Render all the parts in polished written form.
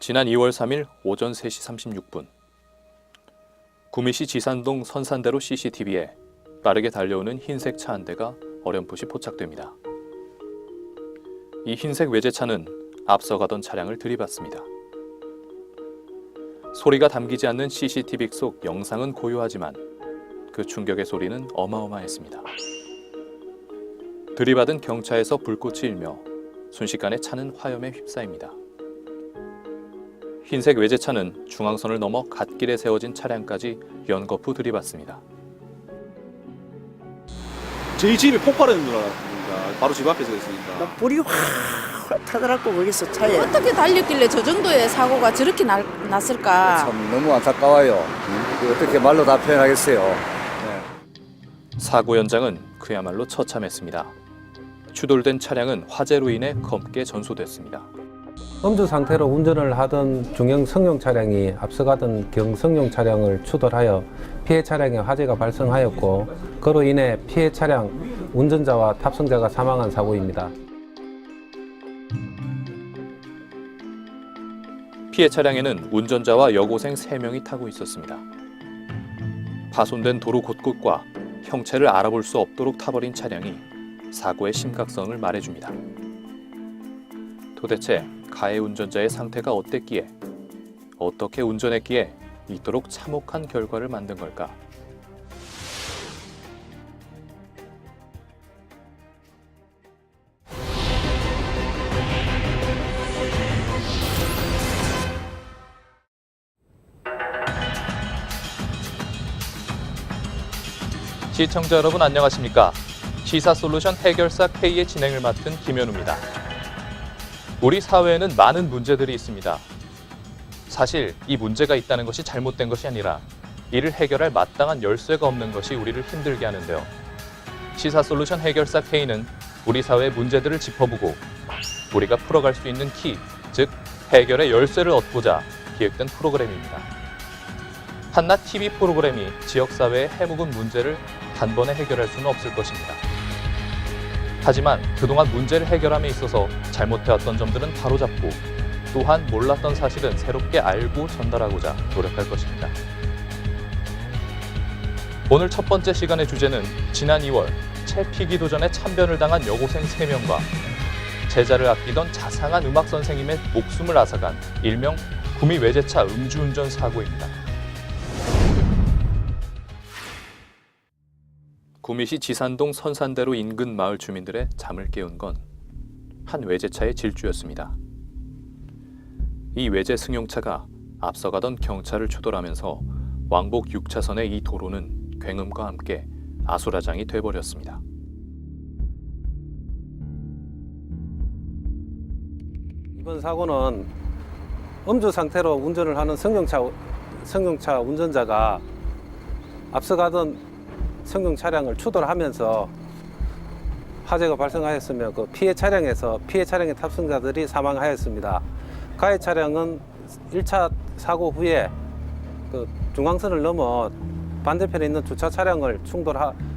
지난 2월 3일 오전 3시 36분 구미시 지산동 선산대로 CCTV에 빠르게 달려오는 흰색 차 한 대가 어렴풋이 포착됩니다. 이 흰색 외제차는 앞서가던 차량을 들이받습니다. 소리가 담기지 않는 CCTV 속 영상은 고요하지만 그 충격의 소리는 어마어마했습니다. 들이받은 경차에서 불꽃이 일며 순식간에 차는 화염에 휩싸입니다. 흰색 외제차는 중앙선을 넘어 갓길에 세워진 차량까지 연거푸 들이받습니다. 저희 집이 폭발했는 줄 알았습니다. 바로 집 앞에서 했으니까. 불이 확 타더라고 거기서 차에. 어떻게 달렸길래 저 정도의 사고가 저렇게 났을까? 참 너무 안타까워요. 어떻게 말로 다 표현하겠어요. 네. 사고 현장은 그야말로 처참했습니다. 추돌된 차량은 화재로 인해 검게 전소됐습니다. 음주 상태로 운전을 하던 중형 승용 차량이 앞서가던 경승용 차량을 추돌하여 피해 차량에 화재가 발생하였고, 그로 인해 피해 차량 운전자와 탑승자가 사망한 사고입니다. 피해 차량에는 운전자와 여고생 3명이 타고 있었습니다. 파손된 도로 곳곳과 형체를 알아볼 수 없도록 타버린 차량이 사고의 심각성을 말해줍니다. 도대체 가해 운전자의 상태가 어땠기에, 어떻게 운전했기에 이토록 참혹한 결과를 만든 걸까? 시청자 여러분 안녕하십니까? 시사솔루션 해결사 K의 진행을 맡은 김현우입니다. 우리 사회에는 많은 문제들이 있습니다. 사실 이 문제가 있다는 것이 잘못된 것이 아니라 이를 해결할 마땅한 열쇠가 없는 것이 우리를 힘들게 하는데요. 시사솔루션 해결사 K는 우리 사회의 문제들을 짚어보고 우리가 풀어갈 수 있는 키, 즉 해결의 열쇠를 얻고자 기획된 프로그램입니다. 한낱 TV 프로그램이 지역사회의 해묵은 문제를 단번에 해결할 수는 없을 것입니다. 하지만 그동안 문제를 해결함에 있어서 잘못해왔던 점들은 바로잡고 또한 몰랐던 사실은 새롭게 알고 전달하고자 노력할 것입니다. 오늘 첫 번째 시간의 주제는 지난 2월 채피기 도전에 참변을 당한 여고생 3명과 제자를 아끼던 자상한 음악 선생님의 목숨을 앗아간 일명 구미 외제차 음주운전 사고입니다. 구미시 지산동 선산대로 인근 마을 주민들의 잠을 깨운 건 한 외제차의 질주였습니다. 이 외제 승용차가 앞서가던 경차를 추돌하면서 왕복 6차선의 이 도로는 굉음과 함께 아수라장이 돼버렸습니다. 이번 사고는 음주 상태로 운전을 하는 승용차 운전자가 앞서가던 승용 차량을 추돌하면서 화재가 발생하였으며 그 피해 차량의 탑승자들이 사망하였습니다. 가해 차량은 1차 사고 후에 그 중앙선을 넘어 반대편에 있는 주차 차량을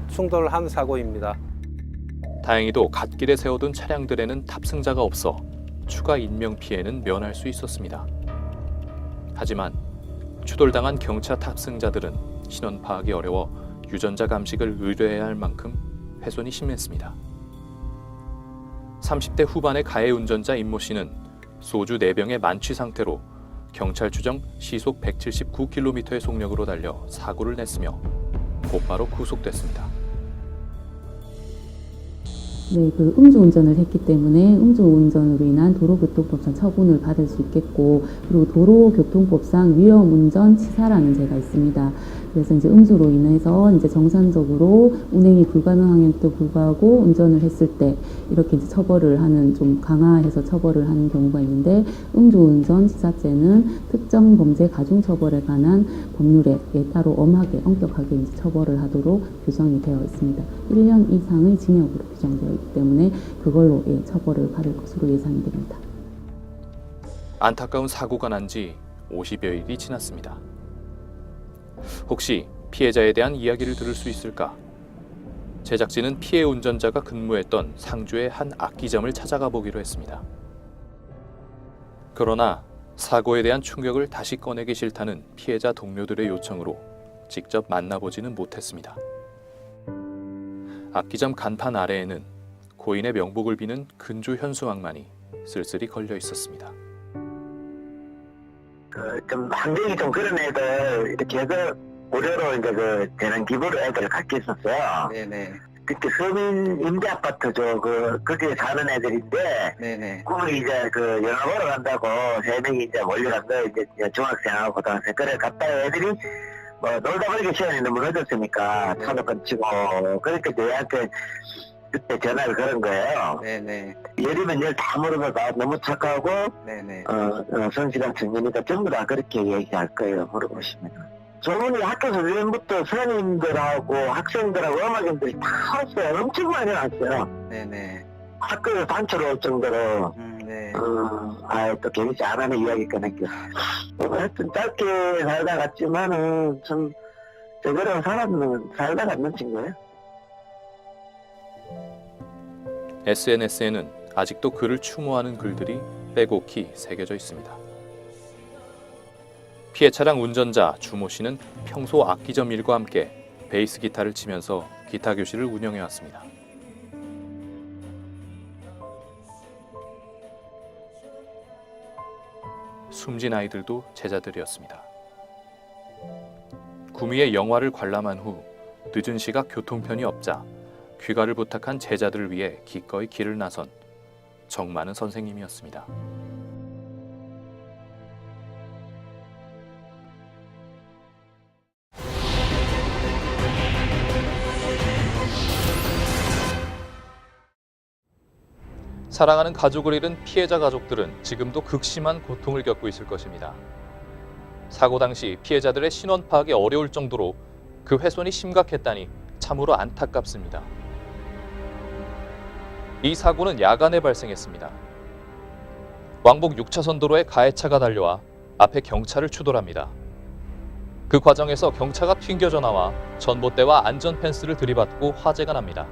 충돌한 사고입니다. 다행히도 갓길에 세워둔 차량들에는 탑승자가 없어 추가 인명 피해는 면할 수 있었습니다. 하지만 추돌당한 경차 탑승자들은 신원 파악이 어려워 유전자 감식을 의뢰해야 할 만큼 훼손이 심했습니다. 30대 후반의 가해 운전자 임모 씨는 소주 4병의 만취 상태로 경찰 추정 시속 179km의 속력으로 달려 사고를 냈으며 곧바로 구속됐습니다. 네, 음주운전을 했기 때문에 음주운전으로 인한 도로교통법상 처분을 받을 수 있겠고, 그리고 도로교통법상 위험운전치사라는 죄가 있습니다. 그래서 이제 음주로 인해서 이제 정상적으로 운행이 불가능함에도 불구하고 운전을 했을 때 이렇게 이제 처벌을 하는, 좀 강화해서 처벌을 하는 경우가 있는데, 음주운전치사죄는 특정 범죄 가중처벌에 관한 법률에 따로 엄하게 엄격하게 이제 처벌을 하도록 규정이 되어 있습니다. 1년 이상의 징역으로 규정되어 있기 때문에 그걸로 처벌을 받을 것으로 예상이 됩니다. 안타까운 사고가 난 지 50여일이 지났습니다. 혹시 피해자에 대한 이야기를 들을 수 있을까? 제작진은 피해 운전자가 근무했던 상주의 한 악기점을 찾아가 보기로 했습니다. 그러나 사고에 대한 충격을 다시 꺼내기 싫다는 피해자 동료들의 요청으로 직접 만나보지는 못했습니다. 악기점 간판 아래에는 고인의 명복을 비는 근조 현수막만이 쓸쓸히 걸려 있었습니다. 좀 환경이 좀 그런 애들 이렇게 해서 무료로 이제 그 재능 기부를 애들을 갖게 있었어요. 네네. 그때 서민 임대 아파트 거기에 사는 애들인데 네네. 꿈을 이제 그 영화 보러 간다고 3명이 이제 몰려간다. 이제 중학생하고 고등학생 그래 갔다 애들이 뭐 놀다 보니까 시간이 너무 늦었으니까 차도 끊치고 그러니까 저희한테 그때 전화를 걸은 거예요. 네네. 열이면 열 다 물어봐가 너무 착하고 네네. 성실한 청년이니까 전부 다 그렇게 얘기할 거예요. 물어보시면. 소문이 학교 선생님부터 선생님들하고 학생들하고 음악인들이 다 왔어요. 엄청 많이 왔어요. 네네. 학교에 단체로 올 정도로 네. 또 괜히 안 하는 이야기 꺼냈죠. 하여튼 짧게 살다 갔지만은 참 제대로 살다 갔는 친구예요. SNS에는 아직도 그를 추모하는 글들이 빼곡히 새겨져 있습니다. 피해 차량 운전자 주모 씨는 평소 악기점 일과 함께 베이스 기타를 치면서 기타 교실을 운영해 왔습니다. 숨진 아이들도 제자들이었습니다. 구미의 영화를 관람한 후 늦은 시각 교통편이 없자 귀가를 부탁한 제자들을 위해 기꺼이 길을 나선 정 많은 선생님이었습니다. 사랑하는 가족을 잃은 피해자 가족들은 지금도 극심한 고통을 겪고 있을 것입니다. 사고 당시 피해자들의 신원 파악이 어려울 정도로 그 훼손이 심각했다니 참으로 안타깝습니다. 이 사고는 야간에 발생했습니다. 왕복 6차선 도로에 가해차가 달려와 앞에 경찰을 추돌합니다. 그 과정에서 경차가 튕겨져 나와 전봇대와 안전펜스를 들이받고 화재가 납니다.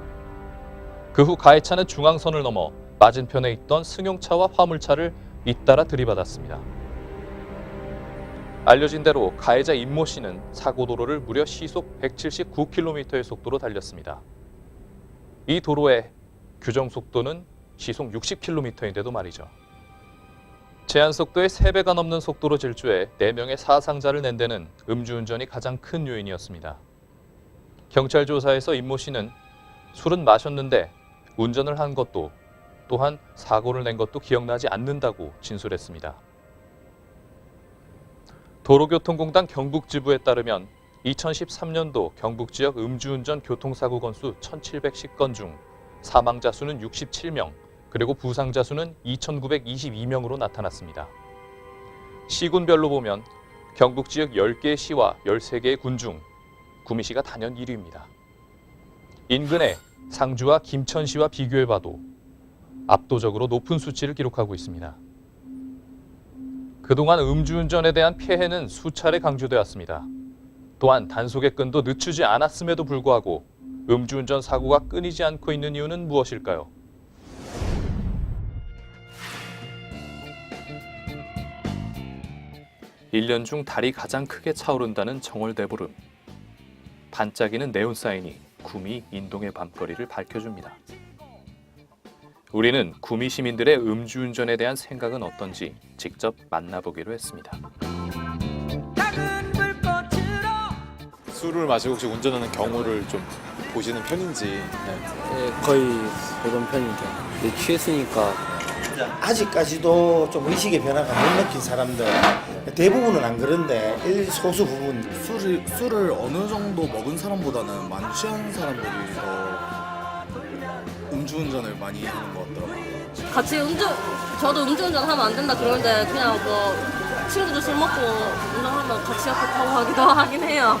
그 후 가해차는 중앙선을 넘어 맞은편에 있던 승용차와 화물차를 잇따라 들이받았습니다. 알려진 대로 가해자 임모 씨는 사고도로를 무려 시속 179km의 속도로 달렸습니다. 이 도로의 규정 속도는 시속 60km인데도 말이죠. 제한 속도의 3배가 넘는 속도로 질주해 4명의 사상자를 낸 데는 음주운전이 가장 큰 요인이었습니다. 경찰 조사에서 임모 씨는 술은 마셨는데 운전을 한 것도 또한 사고를 낸 것도 기억나지 않는다고 진술했습니다. 도로교통공단 경북지부에 따르면 2013년도 경북 지역 음주운전 교통사고 건수 1,710건 중 사망자 수는 67명, 그리고 부상자 수는 2,922명으로 나타났습니다. 시군별로 보면 경북 지역 10개의 시와 13개의 군 중 구미시가 단연 1위입니다. 인근의 상주와 김천시와 비교해봐도 압도적으로 높은 수치를 기록하고 있습니다. 그동안 음주운전에 대한 폐해는 수차례 강조되었습니다. 또한 단속의 끈도 늦추지 않았음에도 불구하고 음주운전 사고가 끊이지 않고 있는 이유는 무엇일까요? 일 년 중 달이 가장 크게 차오른다는 정월대보름. 반짝이는 네온사인이 구미 인동의 밤거리를 밝혀줍니다. 우리는 구미 시민들의 음주운전에 대한 생각은 어떤지 직접 만나보기로 했습니다. 술을 마시고 혹시 운전하는 경우를 좀 보시는 편인지. 네, 거의 보던 편이죠. 취했으니까. 아직까지도 좀 의식의 변화가 못 느낀 사람들 대부분은 안 그런데 소수 부분 술을 어느 정도 먹은 사람보다는 많이 취한 사람들이 더 음주운전을 많이 하는 것 같더라고요. 같이 저도 음주운전 하면 안 된다 그러는데 그냥 뭐 친구들 술 먹고 운전하면 같이 옆에 타고 하기도 하긴 해요.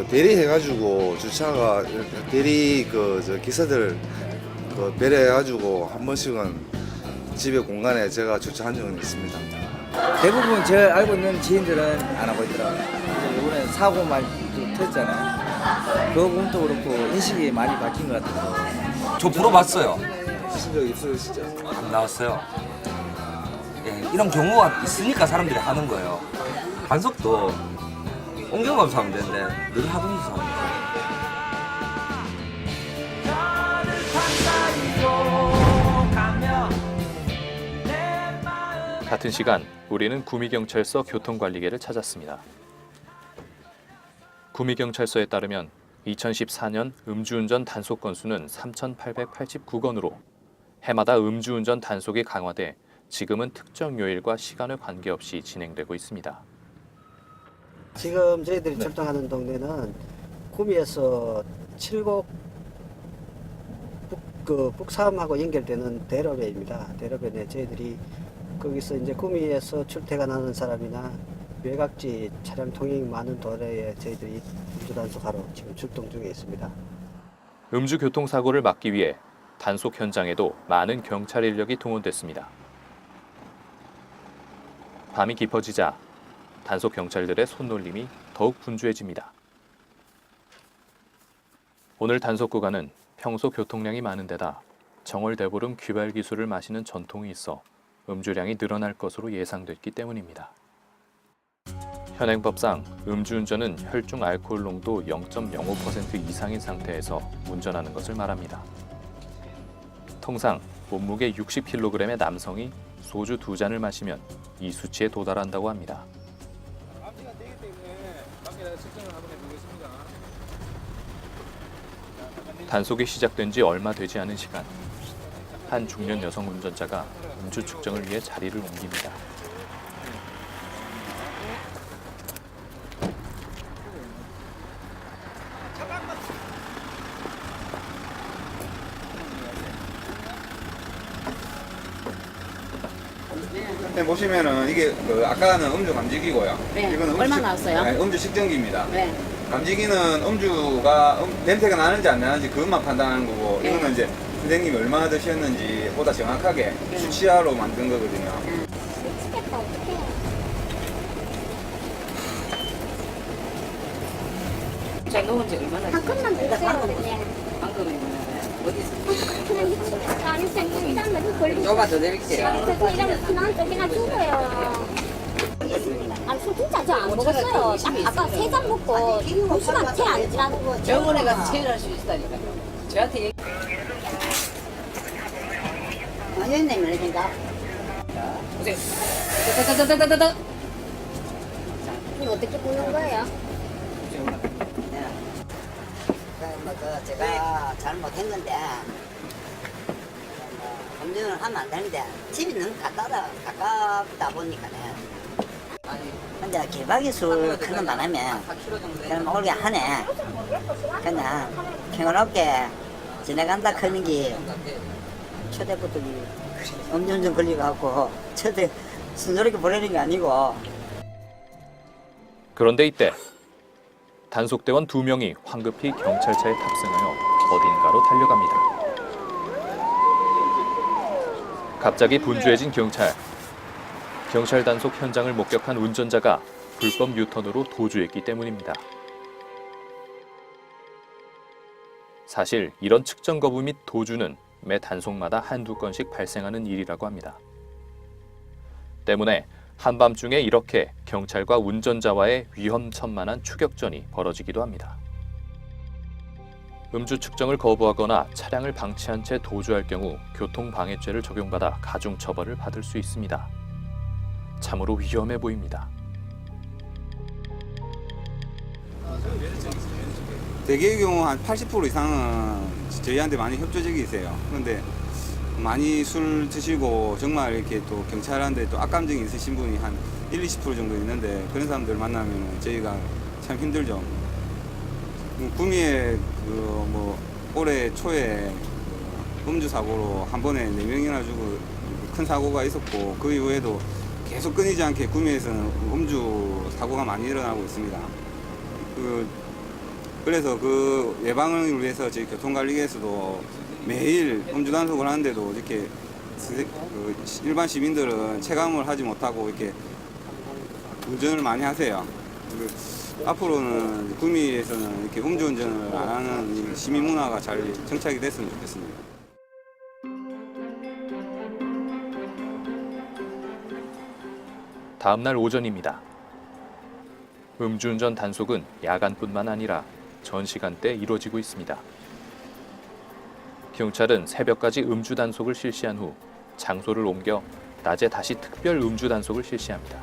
대리해가지고 주차가 대리 기사들 배려해가지고 한 번씩은 집에 공간에 제가 주차한 적은 있습니다. 대부분 제가 알고 있는 지인들은 안 하고 있더라고요. 이번에 사고 많이 터졌잖아요. 그거부터 그렇고 인식이 많이 바뀐 것 같아요. 저 물어봤어요. 하신 적 있으시죠? 안 나왔어요. 예, 이런 경우가 있으니까 사람들이 하는 거예요. 단속도 옮겨가면서 하면 되는데 늘 하던 짓 하는 거예요. 같은 시간 우리는 구미경찰서 교통관리계를 찾았습니다. 구미경찰서에 따르면 2014년 음주운전 단속 건수는 3,889건으로 해마다 음주운전 단속이 강화돼 지금은 특정 요일과 시간에 관계없이 진행되고 있습니다. 지금 저희들이 출동하는 동네는 구미에서 칠곡 북삼하고 연결되는 대로배입니다. 대로배에 저희들이 거기서 이제 구미에서 출퇴근하는 사람이나 외곽지 차량 통행이 많은 도로에 저희들이 음주 단속하러 지금 출동 중에 있습니다. 음주 교통사고를 막기 위해 단속 현장에도 많은 경찰 인력이 동원됐습니다. 밤이 깊어지자 단속 경찰들의 손놀림이 더욱 분주해집니다. 오늘 단속 구간은 평소 교통량이 많은 데다 정월대보름 귀발 기술을 마시는 전통이 있어 음주량이 늘어날 것으로 예상됐기 때문입니다. 현행법상 음주운전은 혈중 알코올 농도 0.05% 이상인 상태에서 운전하는 것을 말합니다. 통상 몸무게 60kg의 남성이 소주 2잔을 마시면 이 수치에 도달한다고 합니다. 단속이 시작된 지 얼마 되지 않은 시간, 한 중년 여성 운전자가 음주 측정을 위해 자리를 옮깁니다. 보시면은 이게 아까는 음주 감지기고요. 네. 이거는 얼마 나왔어요? 네, 음주 측정기입니다. 네. 감지기는 음주가 냄새가 나는지 안 나는지 그것만 판단하는 거고, 네. 이거는 이제 선생님이 얼마나 드셨는지 보다 정확하게 네. 수치화로 만든 거거든요. 자, 넣은 지 얼마나 한 컵만 드세요. 방금 어디서? 아니, 쌤, 일하면 걸리죠. 요가 더 드릴게요. 일하면 난 조금만 주고요. 아니, 술 진짜 저 안 먹었어요. 딱 아까 3잔 먹고 공수만 채안 지나는 거. 병원에 가서 체열할 수 있다니까요. 저한테 얘기. 원장님 그러니까. 보세요. 따따따따따따. 이거 어떻게 굽는 거예요? 제가 잘못한 건데 음주를 하면 안 되는데 집이 너무 가깝다 보니까는 근데 개박이 술 그런 말 하면 그럼 올게 하네. 그냥 평화롭게 지나간다 크는 게 초대부들이 음주운전 걸려갖고 초대 순조롭게 보내는 게 아니고. 그런데 이때 단속대원 2명이 황급히 경찰차에 탑승하여 어딘가로 달려갑니다. 갑자기 분주해진 경찰. 경찰 단속 현장을 목격한 운전자가 불법 유턴으로 도주했기 때문입니다. 사실 이런 측정 거부 및 도주는 매 단속마다 한두 건씩 발생하는 일이라고 합니다. 때문에 한밤중에 이렇게 경찰과 운전자와의 위험천만한 추격전이 벌어지기도 합니다. 음주 측정을 거부하거나 차량을 방치한 채 도주할 경우 교통방해죄를 적용받아 가중처벌을 받을 수 있습니다. 참으로 위험해 보입니다. 대개의 경우 한 80% 이상은 저희한테 많이 협조적이세요. 그런데 많이 술 드시고 정말 이렇게 또 경찰한테 또 악감정이 있으신 분이 한 1-20% 정도 있는데 그런 사람들 만나면 저희가 참 힘들죠. 구미에 올해 초에 음주 사고로 한 번에 4명이나 죽고 큰 사고가 있었고 그 이후에도 계속 끊이지 않게 구미에서는 음주 사고가 많이 일어나고 있습니다. 그래서 그 예방을 위해서 저희 교통관리계에서도 매일 음주 단속을 하는데도 이렇게 일반 시민들은 체감을 하지 못하고 이렇게 운전을 많이 하세요. 앞으로는 구미에서는 이렇게 음주운전을 안 하는 시민 문화가 잘 정착이 됐으면 좋겠습니다. 다음 날 오전입니다. 음주운전 단속은 야간뿐만 아니라 전 시간대 이루어지고 있습니다. 경찰은 새벽까지 음주 단속을 실시한 후 장소를 옮겨 낮에 다시 특별 음주 단속을 실시합니다.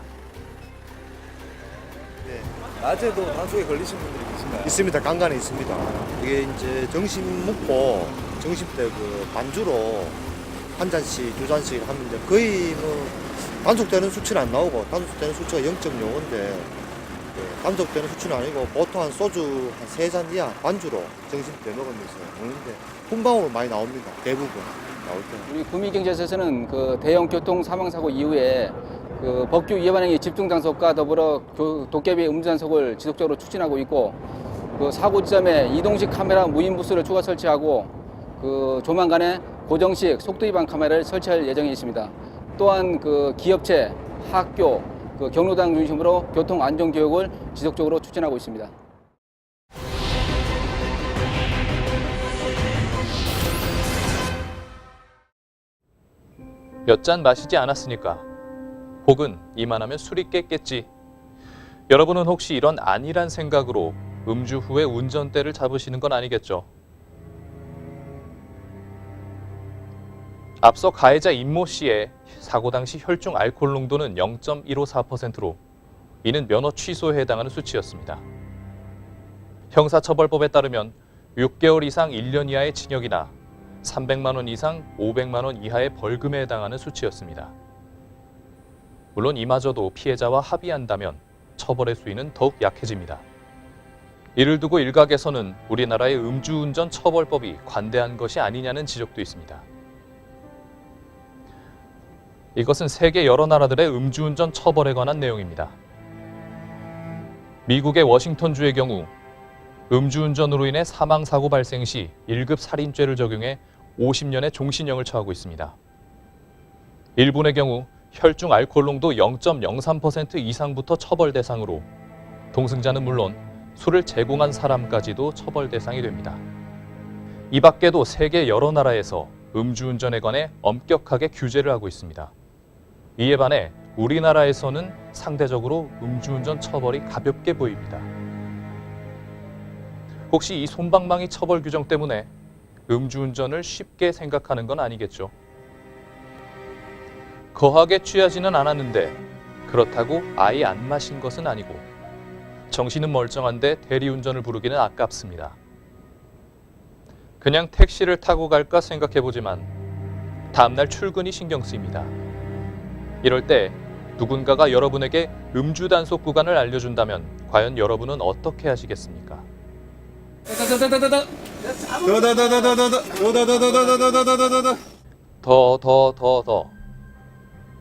낮에도 단속에 걸리신 분들이 계신가요? 있습니다. 간간히 있습니다. 이게 이제 점심 먹고 점심 때 그 반주로 한 잔씩 두 잔씩 하면 이제 거의 뭐 단속되는 수치는 안 나오고 단속되는 수치가 0.05인데 단속되는 수치는 아니고 보통 한 소주 한 3잔 이하 반주로 점심 때 먹으면서 오는데 훈방으로 많이 나옵니다. 대부분 나올 때. 우리 구미경찰서에서는 그 대형 교통 사망 사고 이후에 그 법규 위반 행위 집중 단속과 더불어 도깨비 음주 단속을 지속적으로 추진하고 있고, 그 사고 지점에 이동식 카메라 무인 부스를 추가 설치하고 그 조만간에 고정식 속도 위반 카메라를 설치할 예정이 있습니다. 또한 그 기업체, 학교, 그 경로당 중심으로 교통 안전 교육을 지속적으로 추진하고 있습니다. 몇 잔 마시지 않았으니까, 혹은 이만하면 술이 깼겠지. 여러분은 혹시 이런 안일한 생각으로 음주 후에 운전대를 잡으시는 건 아니겠죠? 앞서 가해자 임모 씨의 사고 당시 혈중 알코올 농도는 0.154%로 이는 면허 취소에 해당하는 수치였습니다. 형사처벌법에 따르면 6개월 이상 1년 이하의 징역이나 300만 원 이상 500만 원 이하의 벌금에 해당하는 수치였습니다. 물론 이마저도 피해자와 합의한다면 처벌의 수위는 더욱 약해집니다. 이를 두고 일각에서는 우리나라의 음주운전 처벌법이 관대한 것이 아니냐는 지적도 있습니다. 이것은 세계 여러 나라들의 음주운전 처벌에 관한 내용입니다. 미국의 워싱턴주의 경우 음주운전으로 인해 사망사고 발생 시 1급 살인죄를 적용해 50년의 종신형을 처하고 있습니다. 일본의 경우 혈중 알코올 농도 0.03% 이상부터 처벌 대상으로 동승자는 물론 술을 제공한 사람까지도 처벌 대상이 됩니다. 이 밖에도 세계 여러 나라에서 음주운전에 관해 엄격하게 규제를 하고 있습니다. 이에 반해 우리나라에서는 상대적으로 음주운전 처벌이 가볍게 보입니다. 혹시 이 솜방망이 처벌 규정 때문에 음주운전을 쉽게 생각하는 건 아니겠죠? 거하게 취하지는 않았는데 그렇다고 아예 안 마신 것은 아니고 정신은 멀쩡한데 대리운전을 부르기는 아깝습니다. 그냥 택시를 타고 갈까 생각해보지만 다음날 출근이 신경 쓰입니다. 이럴 때 누군가가 여러분에게 음주 단속 구간을 알려준다면 과연 여러분은 어떻게 하시겠습니까? 더.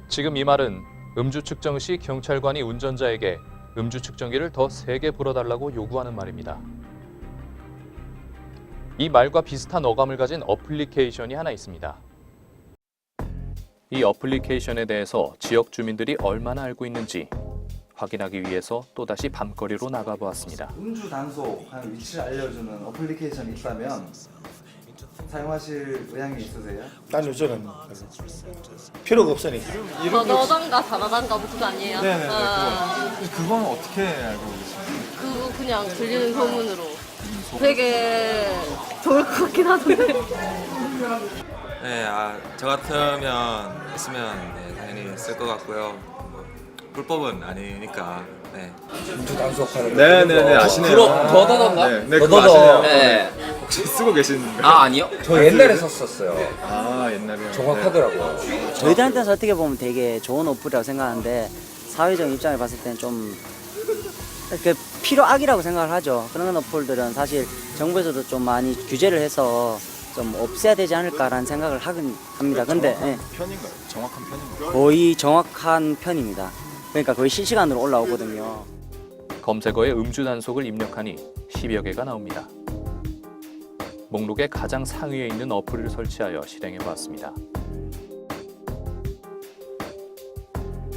지금 이 말은 음주 측정 시 경찰관이 운전자에게 음주 측정기를 더 세게 불어달라고 요구하는 말입니다. 이 말과 비슷한 어감을 가진 어플리케이션이 하나 있습니다. 이 어플리케이션에 대해서 지역 주민들이 얼마나 알고 있는지 확인하기 위해서 또다시 밤거리로 나가보았습니다. 음주 단속한 위치를 알려주는 어플리케이션이 있다면 사용하실 의향이 있으세요? 아니요, 저는 필요가 없으니까. 너던가 다라단가 뭐 그거 아니에요? 네네네. 그건 어떻게 알고 계십니까? 그거 그냥 들리는 소문으로 되게 좋을 것 같긴 하던데. 네, 저 같으면 있으면 당연히 쓸 것 같고요. 불법은 아니니까. 네. 음주 단속하는. 네네네, 아시네요. 더더던가? 네, 그거 아시네요. 네. 혹시 쓰고 계신가요? 아니요. 저 옛날에 썼었어요. 옛날에. 정확하더라고요. 저희들한테는 어떻게 보면 되게 좋은 어플이라고 생각하는데 사회적 입장을 봤을 때는 좀 이렇게 필요악이라고 생각을 하죠. 그런 어플들은 사실 정부에서도 좀 많이 규제를 해서 좀 없애야 되지 않을까라는 생각을 하긴 합니다. 근데 편인가요? 정확한 편인가요? 거의 정확한 편입니다. 그러니까 거의 실시간으로 올라오거든요. 검색어에 음주 단속을 입력하니 10여 개가 나옵니다. 목록의 가장 상위에 있는 어플을 설치하여 실행해보았습니다.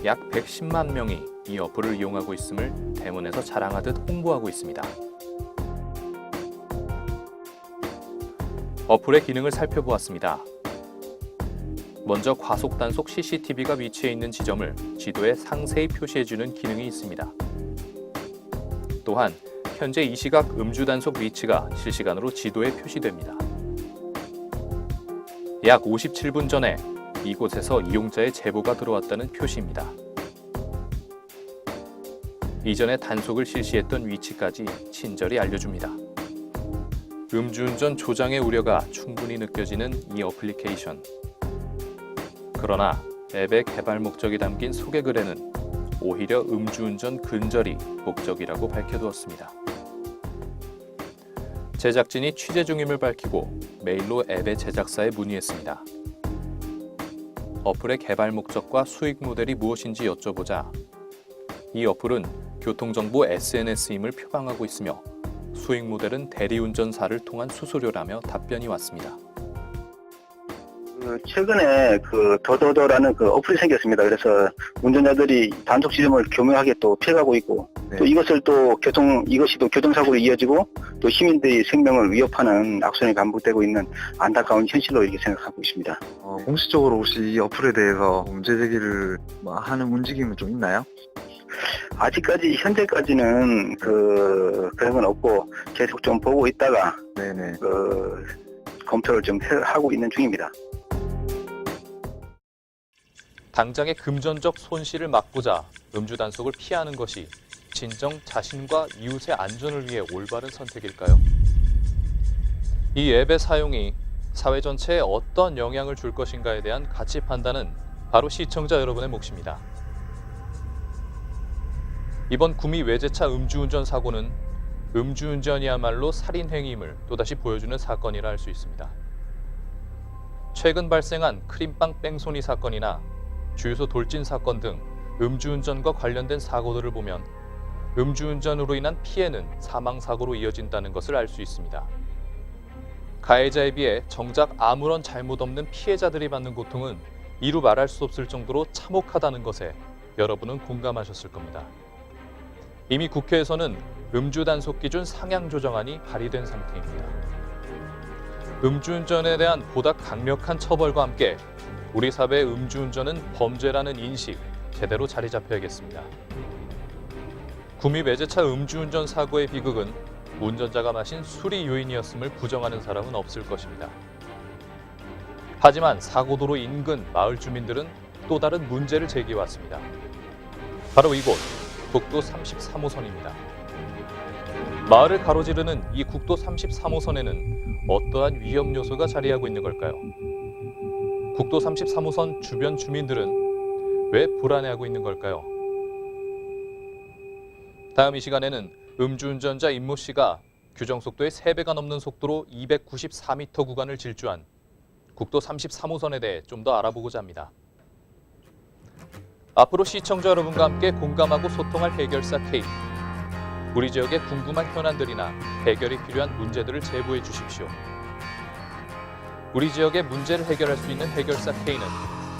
약 110만 명이 이 어플을 이용하고 있음을 대문에서 자랑하듯 홍보하고 있습니다. 어플의 기능을 살펴보았습니다. 먼저 과속 단속 CCTV가 위치해 있는 지점을 지도에 상세히 표시해주는 기능이 있습니다. 또한 현재 이 시각 음주 단속 위치가 실시간으로 지도에 표시됩니다. 약 57분 전에 이곳에서 이용자의 제보가 들어왔다는 표시입니다. 이전에 단속을 실시했던 위치까지 친절히 알려줍니다. 음주운전 조장의 우려가 충분히 느껴지는 이 어플리케이션. 그러나 앱의 개발 목적이 담긴 소개글에는 오히려 음주운전 근절이 목적이라고 밝혀두었습니다. 제작진이 취재 중임을 밝히고 메일로 앱의 제작사에 문의했습니다. 어플의 개발 목적과 수익 모델이 무엇인지 여쭤보자 이 어플은 교통정보 SNS임을 표방하고 있으며 수익 모델은 대리운전사를 통한 수수료라며 답변이 왔습니다. 최근에 더더더라는 어플이 생겼습니다. 그래서 운전자들이 단속 지점을 교묘하게 또 피해가고 있고 또 이것이 또 교통사고로 이어지고 또 시민들의 생명을 위협하는 악순환이 반복되고 있는 안타까운 현실로 이렇게 생각하고 있습니다. 공식적으로 혹시 이 어플에 대해서 문제 제기를 하는 움직임은 좀 있나요? 아직까지 현재까지는 그런 건 없고 계속 좀 보고 있다가 검토를 좀 하고 있는 중입니다. 당장의 금전적 손실을 막고자 음주 단속을 피하는 것이 진정 자신과 이웃의 안전을 위해 올바른 선택일까요? 이 앱의 사용이 사회 전체에 어떤 영향을 줄 것인가에 대한 가치 판단은 바로 시청자 여러분의 몫입니다. 이번 구미 외제차 음주운전 사고는 음주운전이야말로 살인행위임을 또다시 보여주는 사건이라 할 수 있습니다. 최근 발생한 크림빵 뺑소니 사건이나 주유소 돌진 사건 등 음주운전과 관련된 사고들을 보면 음주운전으로 인한 피해는 사망사고로 이어진다는 것을 알 수 있습니다. 가해자에 비해 정작 아무런 잘못 없는 피해자들이 받는 고통은 이루 말할 수 없을 정도로 참혹하다는 것에 여러분은 공감하셨을 겁니다. 이미 국회에서는 음주 단속 기준 상향 조정안이 발의된 상태입니다. 음주운전에 대한 보다 강력한 처벌과 함께 우리 사회의 음주운전은 범죄라는 인식 제대로 자리 잡혀야겠습니다. 구미 외제차 음주운전 사고의 비극은 운전자가 마신 술이 요인이었음을 부정하는 사람은 없을 것입니다. 하지만 사고도로 인근 마을 주민들은 또 다른 문제를 제기해왔습니다. 바로 이곳 국도 33호선입니다. 마을을 가로지르는 이 국도 33호선에는 어떠한 위험 요소가 자리하고 있는 걸까요? 국도 33호선 주변 주민들은 왜 불안해하고 있는 걸까요? 다음 이 시간에는 음주운전자 임모 씨가 규정속도의 3배가 넘는 속도로 294m 구간을 질주한 국도 33호선에 대해 좀 더 알아보고자 합니다. 앞으로 시청자 여러분과 함께 공감하고 소통할 해결사 K. 우리 지역의 궁금한 현안들이나 해결이 필요한 문제들을 제보해 주십시오. 우리 지역의 문제를 해결할 수 있는 해결사 K는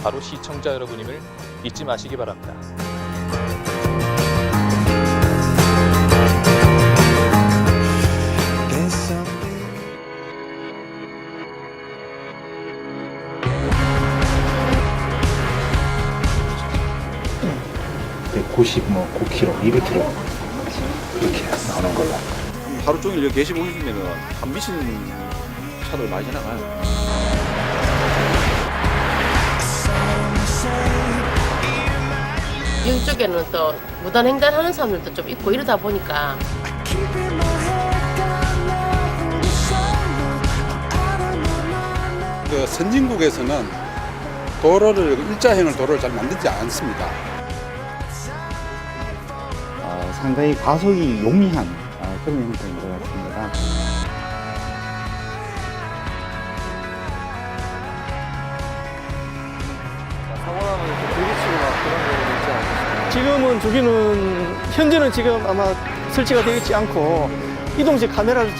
바로 시청자 여러분임을 잊지 마시기 바랍니다. 뭐 9km, 200km 이렇게 나오는 걸로. 하루 종일 여기 계시고 계시면은 한 미친 차들 많이 지나가요. 이쪽에는 또 무단횡단하는 사람들도 좀 있고 이러다 보니까 선진국에서는 도로를 일자형을 도로를 잘 만들지 않습니다. 상당히 과속이 용이한 그런 형태인 것 같습니다. 사고 나면 대기치거나 그런 경우도 있지 않습니까? 지금은 저기는 현재는 지금 아마 설치가 되어 있지 않고 이동식 카메라를